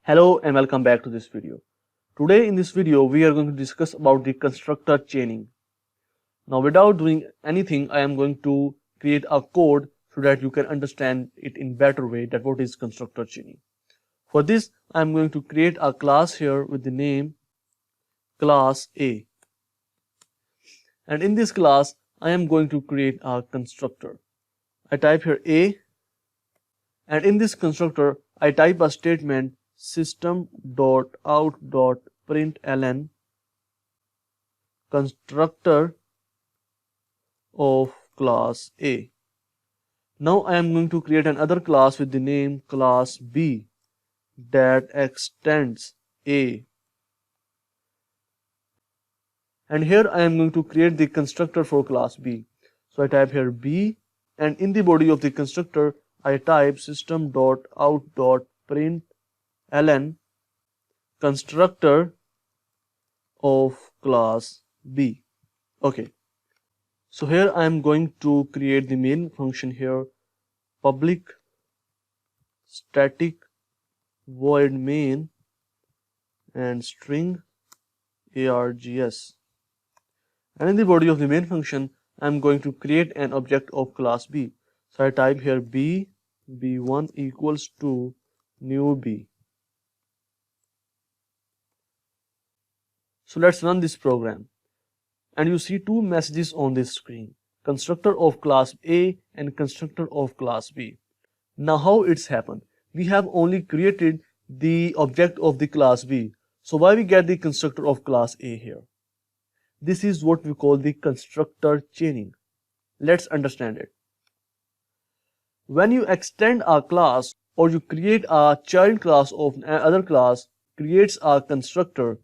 Hello and welcome back to this video. Today in this video we are going to discuss about the constructor chaining. Now without doing anything, I am going to create a code so that you can understand it in better way that what is constructor chaining. For this I am going to create a class here with the name class A. And in this class I am going to create a constructor. I type here A, and in this constructor I type a statement system.out.println constructor of class A. Now I am going to create another class with the name class B that extends A. And here I am going to create the constructor for class B. So I type here B, and in the body of the constructor I type system.out.println constructor of class B. Okay. So here I am going to create the main function here, public static void main and string args. And in the body of the main function I am going to create an object of class B. So I type here b1 equals to new B. So let's run this program. And you see two messages on this screen, constructor of class A and constructor of class B. Now how it's happened? We have only created the object of the class B. So why we get the constructor of class A here? This is what we call the constructor chaining. Let's understand it. When you extend a class or you create a child class of another class creates a constructor,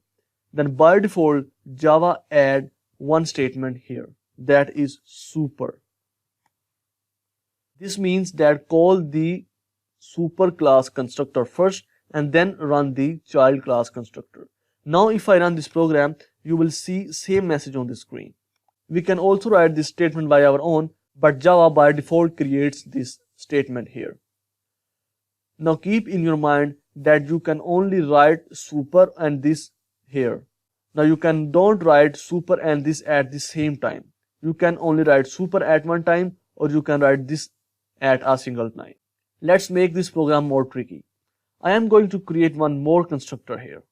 then by default Java add one statement here, that is super. This means that call the super class constructor first and then run the child class constructor. Now if I run this program, you will see same message on the screen. We can also write this statement by our own, but Java by default creates this statement here. Now keep in your mind that you can only write super and this here. Now you don't write super and this at the same time. You can only write super at one time, or you can write this at a single time. Let's make this program more tricky. I am going to create one more constructor here.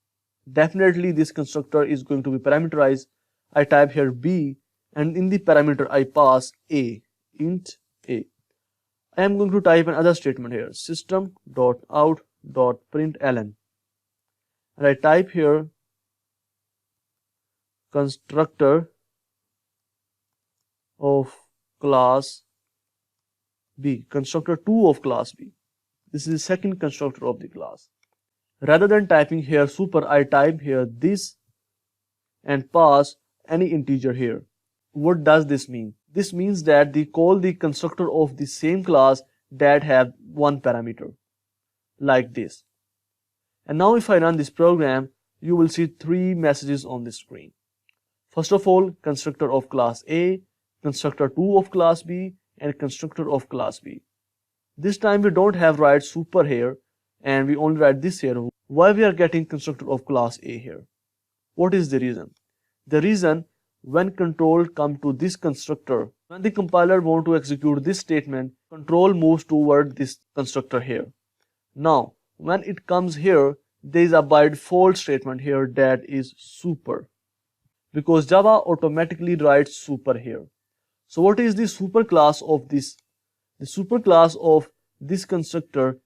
Definitely this constructor is going to be parameterized. I type here B, and in the parameter I pass A, int A. I am going to type another statement here, system.out.println, and I type here constructor of class B, constructor 2 of class B. This is the second constructor of the class. Rather than typing here super, I type here this and pass any integer here. What does this mean? This means that they call the constructor of the same class that have one parameter, like this. And now if I run this program, you will see three messages on the screen. First of all, constructor of class A, constructor 2 of class B, and constructor of class B. This time we don't have write super here, and we only write this here. Why we are getting constructor of class A here? What is the reason? The reason, when control come to this constructor, when the compiler want to execute this statement, control moves toward this constructor here. Now when it comes here, there is a by default statement here that is super, because Java automatically writes super here. So what is the super class of this? The super class of this constructor,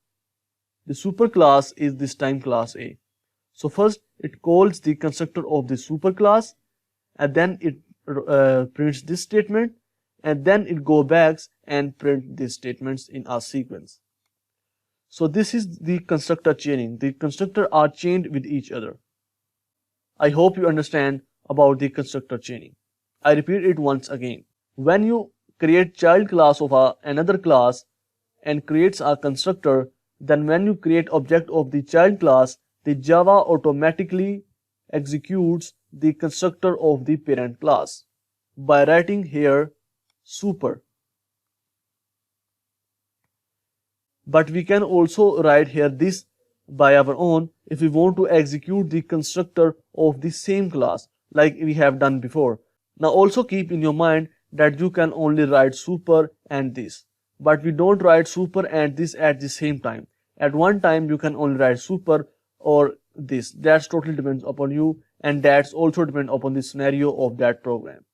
the super class is this time class A. So first it calls the constructor of the super class, and then it prints this statement, and then it go back and print these statements in a sequence. So this is the constructor chaining. The constructors are chained with each other. I hope you understand about the constructor chaining. I repeat it once again. When you create child class of another class and creates a constructor, then when you create object of the child class, the Java automatically executes the constructor of the parent class by writing here super. But we can also write here this by our own if we want to execute the constructor of the same class like we have done before. Now also keep in your mind that you can only write super and this, but we don't write super and this at the same time. At one time you can only write super or this. That's totally depends upon you, and that's also depend upon the scenario of that program.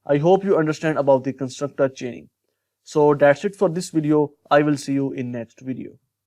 I hope you understand about the constructor chaining. So that's it for this video. I will see you in next video.